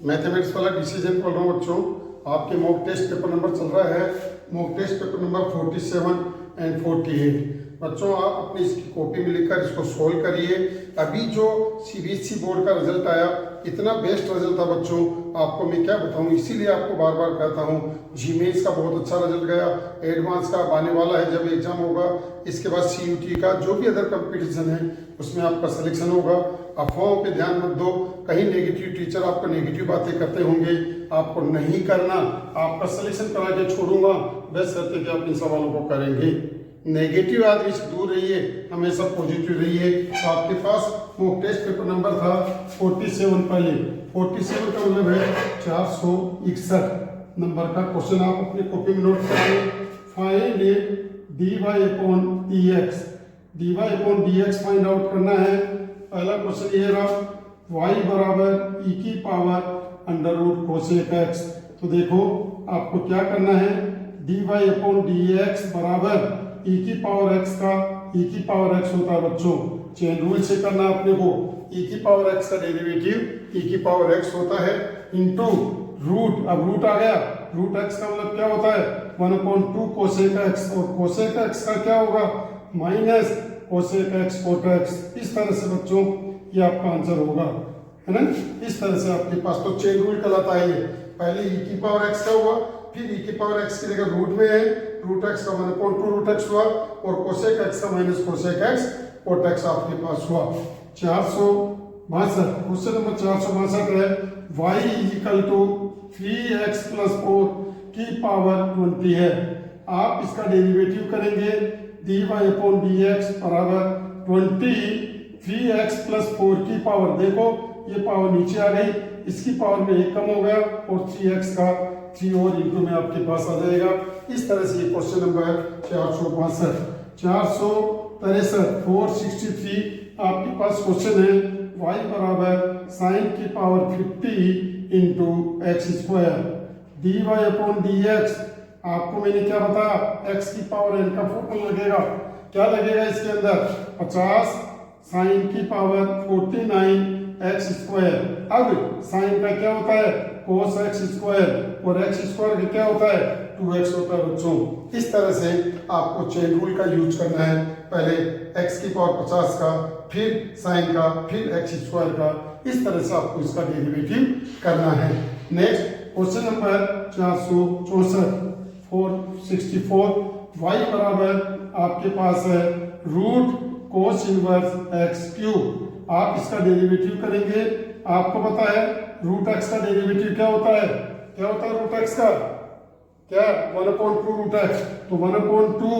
Mathematics वाला decision पढ़ रहा हूँ बच्चों। आपके मॉक टेस्ट पेपर नंबर चल रहा है, mock test paper number 47 and 48। बच्चों आप अपनी इसकी कॉपी में लिखकर इसको सोल्व करिए। अभी जो सीबीएसई बोर्ड का रिजल्ट आया, इतना बेस्ट रिजल्ट था बच्चों, आपको मैं क्या बताऊं। इसीलिए आपको बार बार कहता हूं, जीमेन्स का बहुत अच्छा रिजल्ट गया, एडवांस का आने वाला है जब एग्जाम होगा, इसके बाद सीयूटी का जो भी अदर कंपटीशन है उसमें आपका सिलेक्शन होगा। अफवाहों पे ध्यान मत दो, कहीं नेगेटिव टीचर आपको नेगेटिव बातें करते होंगे, आपको नहीं करना। आपका सिलेक्शन करा के छोड़ूंगा, बस करते कि आप इन सवालों को करेंगे। नेगेटिव आदमी से दूर रहिए, हमेशा पॉजिटिव रहिए। तो आपके पास मॉक टेस्ट पेपर नंबर था 47, पहले 47 का मतलब है 461 नंबर का क्वेश्चन। आप अपनी कॉपी में नोट करें। Find dy upon dx, dy upon dx find out करना है। पहला क्वेश्चन ये रहा, y बराबर e की power under root cosec x। तो देखो आपको क्या करना है, dy अपॉन dx बराबर e की पावर x का e की पावर x होता है बच्चों, चेन रूल से करना अपने को। e की पावर x का डेरिवेटिव e की पावर x होता है इनटू रूट। अब रूट आ गया, रूट x का मतलब क्या होता है 1/2 कोसेक x, और कोसेक x का क्या होगा minus cosec x cot x। इस तरह से बच्चों ये आपका आंसर होगा, है ना। इस तरह से आपके पास तो चेन रूल कहलाता है ये। पहले e की पावर x का हुआ, फिर e की पावर x की जगह रूट में है, रूट x का 1/2 रूट x हुआ, और कोसेक x का minus cosec x cot x आपके पास हुआ। 462 क्वेश्चन नंबर 462 है, y equal to 3x plus 4 की पावर 20 है। आप इसका डेरिवेटिव करेंगे, dy अपॉन dx बराबर 20 3x प्लस 4 की पावर। देखो ये पावर नीचे आ गई, इसकी पावर में एक कम हो गया, और 3x का 3 और इंटू में आपके पास आ जाएगा। इस तरह से ये क्वेश्चन नंबर 462। 463 463 आपके पास क्वेश्चन है, y बराबर साइन की power 50 into x square. dy upon dx आपको मैंने क्या बताया, x की पावर n का फॉर्मूला लगेगा। क्या लगेगा इसके अंदर 50 साइन की पावर 49 एक्स स्क्वायर। अब साइन का क्या होता है कोस एक्स स्क्वायर, और एक्स स्क्वायर का क्या होता है 2x होता है बच्चों। इस तरह से आपको चेन रूल का यूज करना है, पहले x की पावर 50 का, फिर साइन का, फिर एक्स स्क्वायर का। इस तरह से आपको इसका डेरिवेटिव करना है। नेक्स्ट क्वेश्चन नंबर 464 464, y बराबर आपके पास है root cos inverse x cube. आप इसका डेरिवेटिव करेंगे। आपको पता है रूट x का डेरिवेटिव क्या होता है, क्या होता है रूट x का, क्या 1/2 रूट x, तो 1/2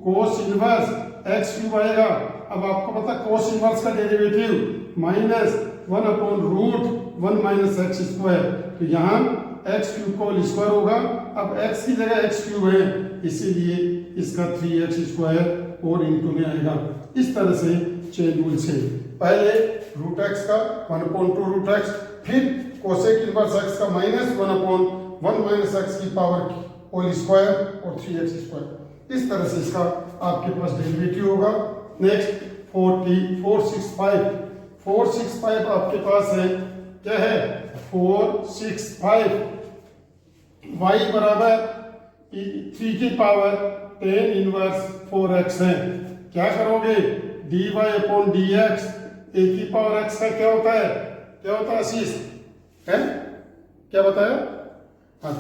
कोस इनवर्स x क्यूब आएगा। अब आपको पता कोस इनवर्स का derivative minus 1/√1 minus x square, तो यहाँ एक्स क्यूब का होल स्क्वायर होगा। अब x की जगह एक्स क्यूब है, इसीलिए इसका 3x स्क्वायर और इंटू में आएगा। इस तरह से चेन रूल से पहले रूट x का 1/2 रूट x, फिर कोसेक इनवर्स x का माइनस 1/1 माइनस x की पावर होल स्क्वायर और 3x स्क्वायर। इस तरह से इसका आपके पास डेरिवेटिव होगा। नेक्स्ट 465 465 आपके पास है, क्या है 465 y बराबर 3 की पावर 10 इनवर्स 4x है। क्या करोगे dy अपॉन dx, a की पावर x का क्या होता है, क्या होता है आशीष, है क्या बताया, हाँ।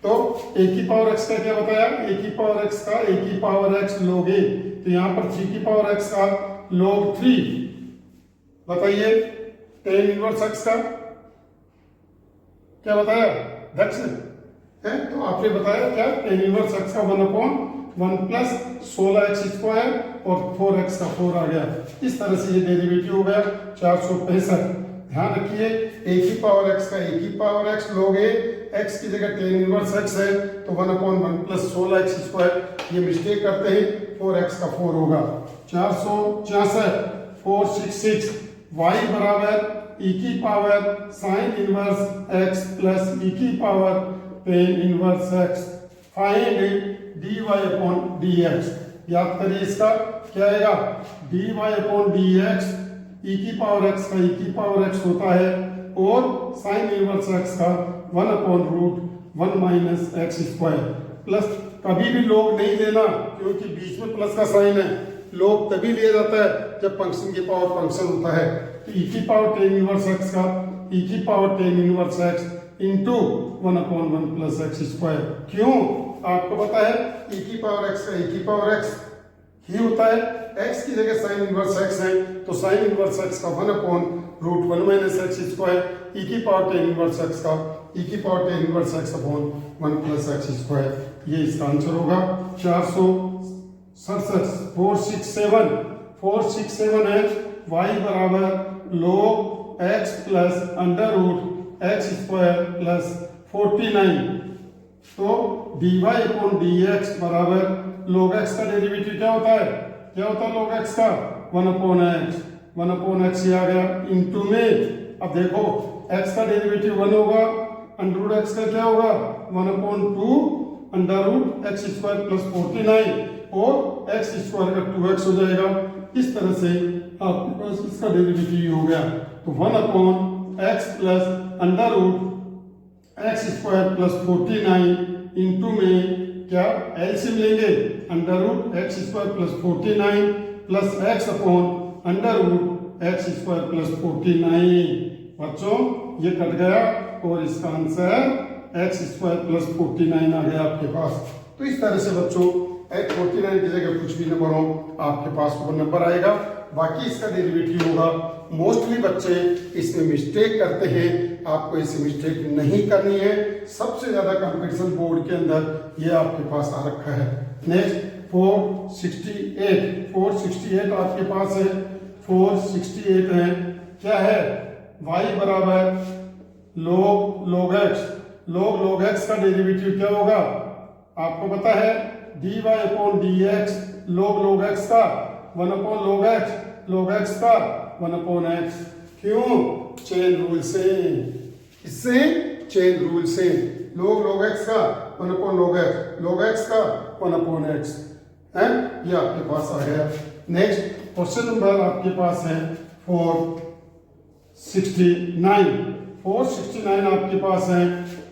तो a की पावर x का क्या बताया, a की पावर x का a की पावर x log a, तो यहाँ पर 3 की पावर x का log 3 बताइए। 10 इनवर्स x का क्या बताया दक्ष है, तो आपने बताया क्या 10 इनवर्स x का 1/1 प्लस 16x स्क्वायर और 4x का 4 आ गया। इस तरह से ये डेरिवेटिव हो गया 465। ध्यान रखिए a की पावर x का a की power x log a, x की जगह 10 इनवर्स x है, तो 1/1 प्लस 16x स्क्वायर, ये मिस्टेक करते हैं 4x का 4 होगा। 466 466 y बराबर e की power sine inverse x plus e की power 10 inverse x। Find dy upon dx। याद करिए इसका क्या आएगा dy अपॉन dx, e की पावर x का e की पावर x होता है, और साइन इनवर्स एक्स का 1/√1 माइनस एक्स स्क्वायर प्लस, कभी भी लोग नहीं लेना क्योंकि बीच में प्लस का साइन है, लोग तभी लिया जाता है जब फंक्शन की पावर फंक्शन होता है। तो e की पावर टेन इनवर्स एक्स का e की power tan inverse x into 1/1 plus x square. क्यों? आपको पता है e की पावर x का e की पावर x ही होता है, x की जगह साइन इनवर्स x है तो साइन इनवर्स x का 1/√1 माइनस एक्स स्क्वायर, e की पावर टेन इनवर्स x का e की power tan inverse x upon 1 plus x square. ये इसका आंसर होगा 467। 467 है y बराबर log x plus √x square plus 49। तो dy अपॉन dx बराबर log x का डेरिवेटिव क्या होता है? क्या होता है log x का? 1/x ये आ गया इंटू में, अब देखो x का डेरिवेटिव 1 होगा, √x का क्या होगा? 1/2 √x स्क्वायर प्लस 49 और x स्क्वायर का 2x हो जाएगा। इस तरह से आपके पास इसका डेरिवेटिव हो गया। तो 1/x plus √x square plus 49 into में क्या एलसीएम लेंगे, √x square plus 49 plus x upon √x square plus 49। बच्चों ये कट गया और इसका आंसर x स्क्वायर प्लस 49 आ गया आपके पास। तो इस तरह से बच्चों 49 की जगह कुछ भी नंबर हो आपके पास वो नंबर आएगा, बाकी इसका डेरिवेटिव होगा। मोस्टली बच्चे इसमें मिस्टेक करते हैं, आपको इसे मिस्टेक नहीं करनी है। सबसे ज्यादा कंपटीशन बोर्ड के अंदर ये आपके पास आ रखा है। नेक्स्ट 468 आपके पास है। 468 है क्या है? y बराबर log x का डेरिवेटिव क्या होगा? आपको पता है dy upon dx log x का 1/log x का 1/x। क्यों? चेन रूल से, इससे चेन रूल से log x का 1/log x का 1/x है, ये आपके पास आ गया। नेक्स्ट क्वेश्चन नंबर आपके पास है 469 आपके पास है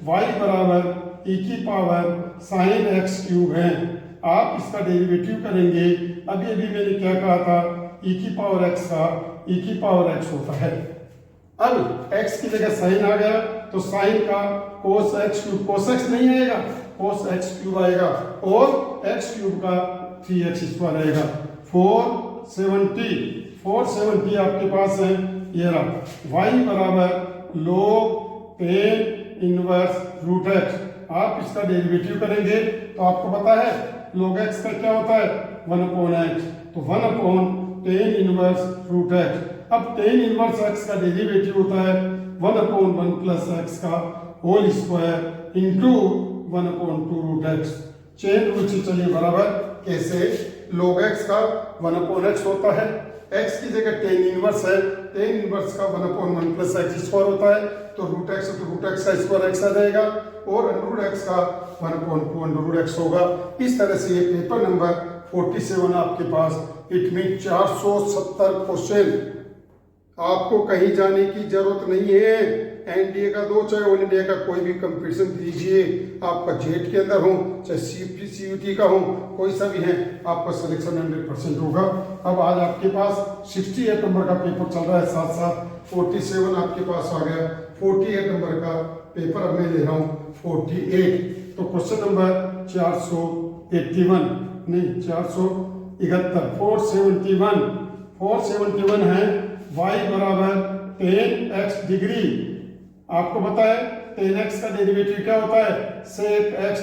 y बराबर e की पावर साइन x क्यूब है। आप इसका डेरिवेटिव करेंगे, अभी अभी मैंने क्या कहा था, e की पावर x का e की पावर x होता है। अब x की जगह साइन आ गया तो साइन का cos x cube, cos x नहीं आएगा, cos x क्यूब आएगा और x क्यूब का 3x स्क्वायर आएगा। 470 आपके पास है, ये रहा y बराबर log 10 इनवर्स √x। आप इसका डेरिवेटिव करेंगे तो आपको पता है log x का क्या होता है 1/x, तो 1/10 इनवर्स √x। अब 10 इनवर्स x का डेरिवेटिव होता है 1/1 प्लस x का whole square into 1/2 √x। Chain rule से चलिए बराबर, कैसे? log x का 1/x होता है, x की जगह 10 इनवर्स है, 10 इनवर्स का 1/1 प्लस x स्क्वायर होता है, तो √x का स्क्वायर x आ जाएगा और √x का 1/2 होगा। इस तरह से ये पेपर नंबर 47 आपके पास। इट मीन 470 क्वेश्चन, आपको कहीं जाने की जरूरत नहीं है। एनडीए का दो चाहे ऑल इंडिया का कोई भी कंपटीशन दीजिए, आपका जेट के अंदर हो चाहे सीयूटी का हो, कोई सा भी है, आपका सिलेक्शन 100% होगा। अब आज आपके पास 68 नंबर का पेपर चल रहा है, साथ साथ 47 आपके पास आ गया। 48 नंबर का पेपर अब मैं ले रहा हूँ 48। तो क्वेश्चन नंबर 471 नहीं 471 471 है y बराबर 10x डिग्री। आपको पता है 10x का डेरिवेटिव क्या होता है? सेक x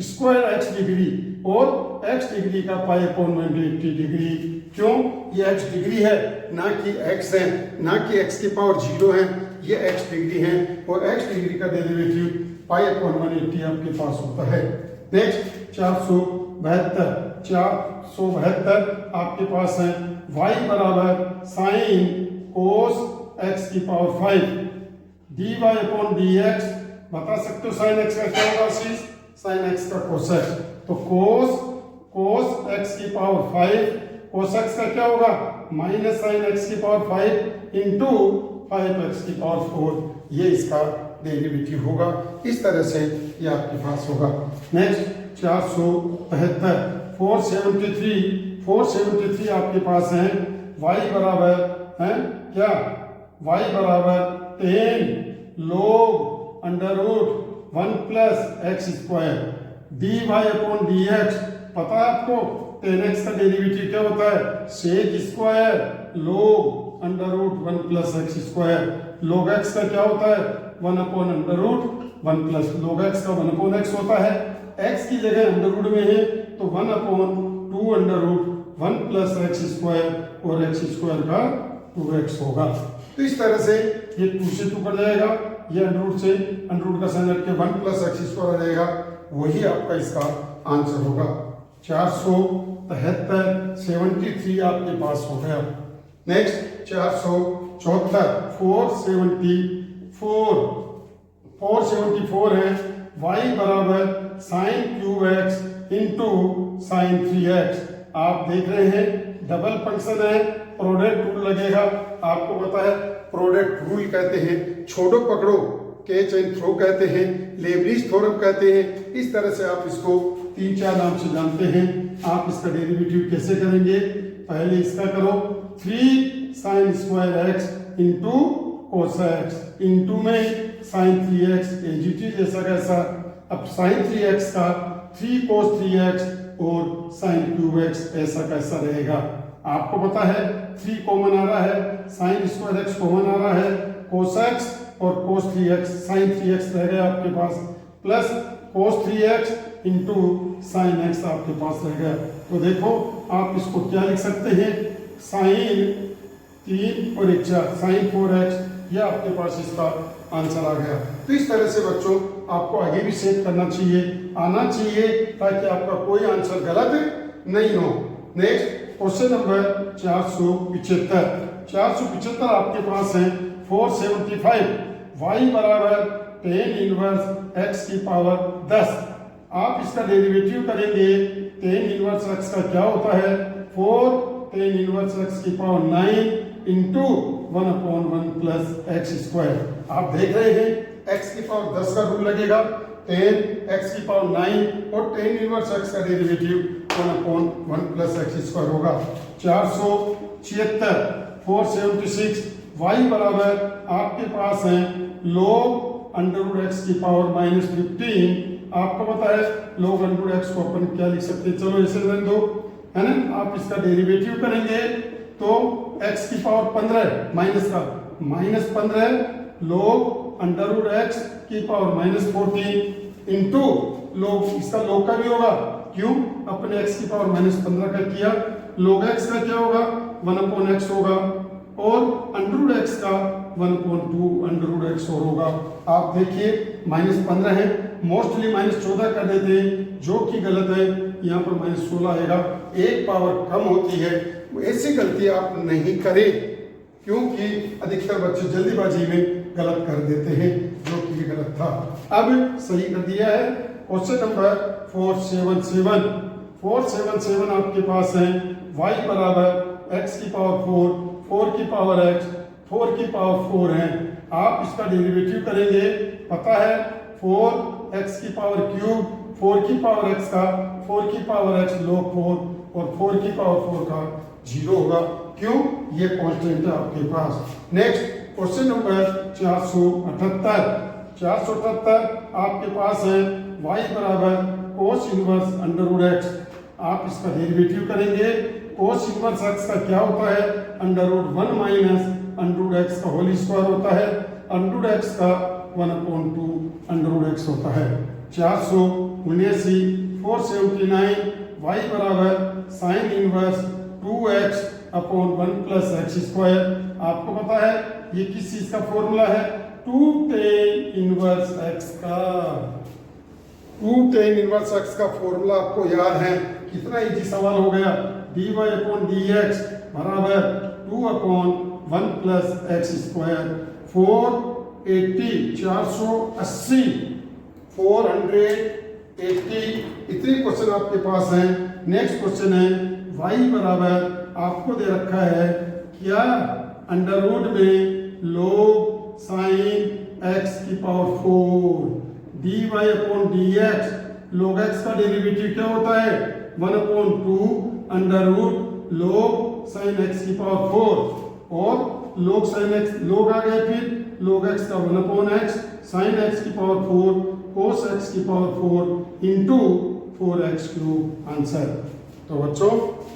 स्क्वायर x डिग्री और x डिग्री का π/180 डिग्री। क्यों? ये x डिग्री है, ना कि x है, ना कि x की पावर 0 है, ये x डिग्री है और x डिग्री का डेरिवेटिव π/180 आपके पास होता है। नेक्स्ट 472 आपके पास है y बराबर साइन कोस x की पावर 5 dy अपॉन dx। बता सकते हो साइन x का क्या होगा? साइन x का कोस x, तो कोस x की पावर 5 कोस x का क्या होगा? माइनस साइन x की पावर 5 इंटू 5x की पावर 4 ये इसका डेरिवेटिव होगा। इस तरह से ये आपके पास होगा। नेक्स्ट 473 473 आपके पास है y बराबर है क्या, y बराबर 10 log under root 1 plus x square dy upon dx। पता है आपको 10x का डेरिवेटिव क्या होता है, sec square log under root 1 plus x square. log x का क्या होता है 1 upon under root 1 plus log x का 1 अपॉन x होता है। x की जगह अंडर रूट में है तो 1 upon 2 under root 1 plus x square और एक्स स्क्वायर का 2x होगा। तो इस तरह से ये 2 से 2 कट जाएगा, ये अंडर रूट का साइन हट के 1 प्लस एक्स स्क्वायर आ जाएगा, वही आपका इसका आंसर होगा। 473 73 आपके पास हो गया। नेक्स्ट 474 474 है y बराबर sine cube x into sine 3x। आप देख रहे हैं डबल फंक्शन है, प्रोडक्ट रूल लगेगा। आपको पता है प्रोडक्ट रूल कहते हैं, छोड़ो पकड़ो कैच एंड थ्रो कहते हैं, लेबनीज थ्योरम कहते हैं। इस तरह से आप इसको 3-4 नाम से जानते हैं। आप इसका डेरिवेटिव कैसे करेंगे, पहले इसका करो 3 sine square x into cos x into में साइन 3x एजीटी जैसा कैसा। अब साइन 3x का 3 कोस 3x और साइन क्यूब एक्स ऐसा कैसा रहेगा। आपको पता है 3 कॉमन आ रहा है, साइन स्क्वायर एक्स कॉमन आ रहा है, कोस एक्स और कोस 3x साइन 3x रह गया आपके पास, plus cos 3x into sine X आपके पास रह गया। तो देखो आप इसको क्या लिख सकते हैं, साइन 3 और 1 4 साइन 4x, ये आपके पास इसका आंसर आ गया। तो इस तरह से बच्चों आपको आगे भी सेट करना चाहिए, आना चाहिए, ताकि आपका कोई आंसर गलत नहीं हो। नेक्स्ट क्वेश्चन नंबर 475 आपके पास है 475 y बराबर 10 इनवर्स x की पावर 10। आप इसका डेरिवेटिव करेंगे, 10 इनवर्स x का क्या होता है 4 10 इनवर्स x की power 9 into 1 upon 1 plus x square. आप देख रहे हैं x की पावर 10 का रूल लगेगा, 10 x की पावर 9 और 10 इनवर्स x का derivative 1 upon 1 plus x square होगा। 476 476 y बराबर आपके पास है log अंडर रूट एक्स की पावर -15। आपको पता है log अंडर रूट एक्स को अपन क्या लिख सकते हैं, चलो इसे रहने दो, है ना। आप इसका डेरिवेटिव करेंगे तो x की पावर 15 माइनस का -15 log अंडर रूट एक्स की पावर -14 इंटू log, इसका log का भी होगा, क्यों, अपने x की पावर -15 का किया, log x का क्या होगा 1 अपॉन x होगा और अंडर रूट x का 1 अपॉन 2 अंडर रूट x और होगा। आप देखिए -15 है, मोस्टली -14 कर देते हैं, जो कि गलत है, यहाँ पर -16 आएगा, एक पावर कम होती है। ऐसी गलती आप नहीं करें, क्योंकि अधिकतर बच्चे जल्दीबाजी में गलत कर देते हैं, जो कि गलत था। अब सही कर दिया है। क्वेश्चन नंबर 477 आपके पास है y बराबर x की पावर 4 की पावर x 4 की पावर 4 है। आप इसका डेरिवेटिव करेंगे, पता है 4x की पावर क्यूब 4 की पावर x का 4 की पावर x log 4 और 4 की पावर 4 का 0 होगा, क्यों, ये कांस्टेंट है आपके पास। नेक्स्ट क्वेश्चन नंबर 478 आपके पास है y बराबर cos inverse under root x. आप इसका डेरिवेटिव करेंगे, कोस इनवर्स एक्स का क्या होता है under root 1 minus under root x का होल स्क्वायर होता है, अंडर रूट एक्स का 1 अपॉन 2 अंडर रूट एक्स होता है। 479 y बराबर sine inverse 2x upon 1 plus x square. आपको पता है ये किस चीज का फॉर्मूला है, 2 tan इनवर्स x का, 2 tan इनवर्स x का फॉर्मूला आपको याद है। कितना इजी सवाल हो गया, dy अपॉन dx बराबर 2 अपॉन 1 प्लस एक्स स्क्वायर। 480 इतने क्वेश्चन आपके पास हैं। नेक्स्ट क्वेश्चन है y बराबर आपको दे रखा है क्या, अंडर रूट में log sin x की power 4 dy upon dx log x का डेरिवेटिव क्या होता है 1/2 under root log sin x की पावर 4 और log sin x log आ गए फिर log x का 1/x sin x की पावर 4 cos x की power 4 into 4x cube answer. तो बच्चों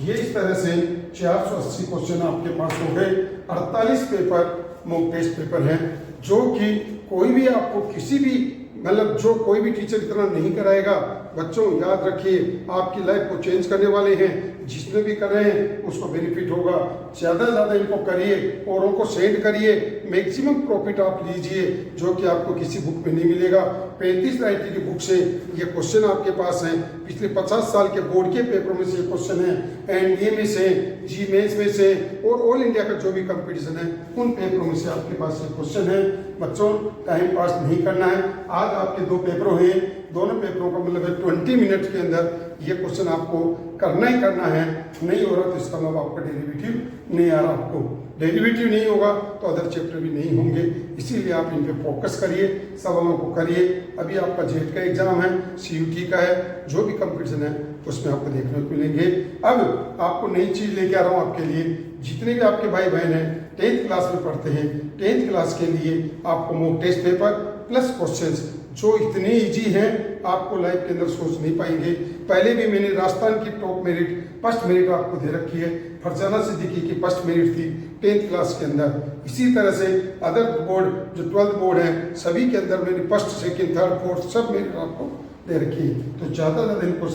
ये इस तरह से 480 क्वेश्चन आपके पास हो गए। 48 पेपर मॉक टेस्ट पेपर हैं जो कि कोई भी आपको किसी भी मतलब जो कोई भी टीचर इतना नहीं कराएगा। बच्चों याद रखिए आपकी लाइफ को चेंज करने वाले हैं, जिसने भी कर रहे हैं उसको बेनिफिट होगा। ज़्यादा से ज़्यादा इनको करिए, औरों को सेंड करिए, मैक्सिमम प्रॉफिट आप लीजिए जो कि आपको किसी बुक में नहीं मिलेगा। 35 वैरायटी की बुक से ये क्वेश्चन आपके पास हैं, पिछले 50 साल के बोर्ड के पेपरों में से ये क्वेश्चन है, एनडीए में से, जी मेंस में से और ऑल इंडिया का जो भी कंपटीशन है उन पेपरों में से आपके पास ये क्वेश्चन है। बच्चों टाइम पास नहीं करना है। आज आपके 2 पेपरों हैं, दोनों पेपरों का मतलब है 20 मिनट के अंदर ये क्वेश्चन आपको करना ही करना है। नहीं हो रहा तो इसका मतलब आपका डेरिवेटिव नहीं आ रहा, आपको डेरिवेटिव नहीं होगा तो अदर चैप्टर भी नहीं होंगे। इसीलिए आप इन पे फोकस करिए, सवालों को करिए। अभी आपका जेट का एग्जाम है, सीयूटी का है, जो भी कंपटीशन है उसमें आपको देखने को मिलेंगे। अब आपको नई चीज लेके आ रहा हूँ आपके लिए। जितने भी आपके भाई बहन हैं 10th क्लास में पढ़ते हैं, 10th क्लास के लिए आपको mock test paper plus questions जो इतने इजी हैं आपको लाइफ के अंदर सोच नहीं पाएंगे। पहले भी मैंने राजस्थान की टॉप मेरिट फर्स्ट मेरिट आपको दे रखी है, फरजाना सिद्दीकी की फर्स्ट मेरिट थी 10th क्लास के अंदर। इसी तरह से अदर बोर्ड जो 12th बोर्ड है सभी के अंदर मैंने फर्स्ट सेकंड थर्ड फोर्थ सब मेरिट आपको दे रखी है। तो ज़्यादा इनको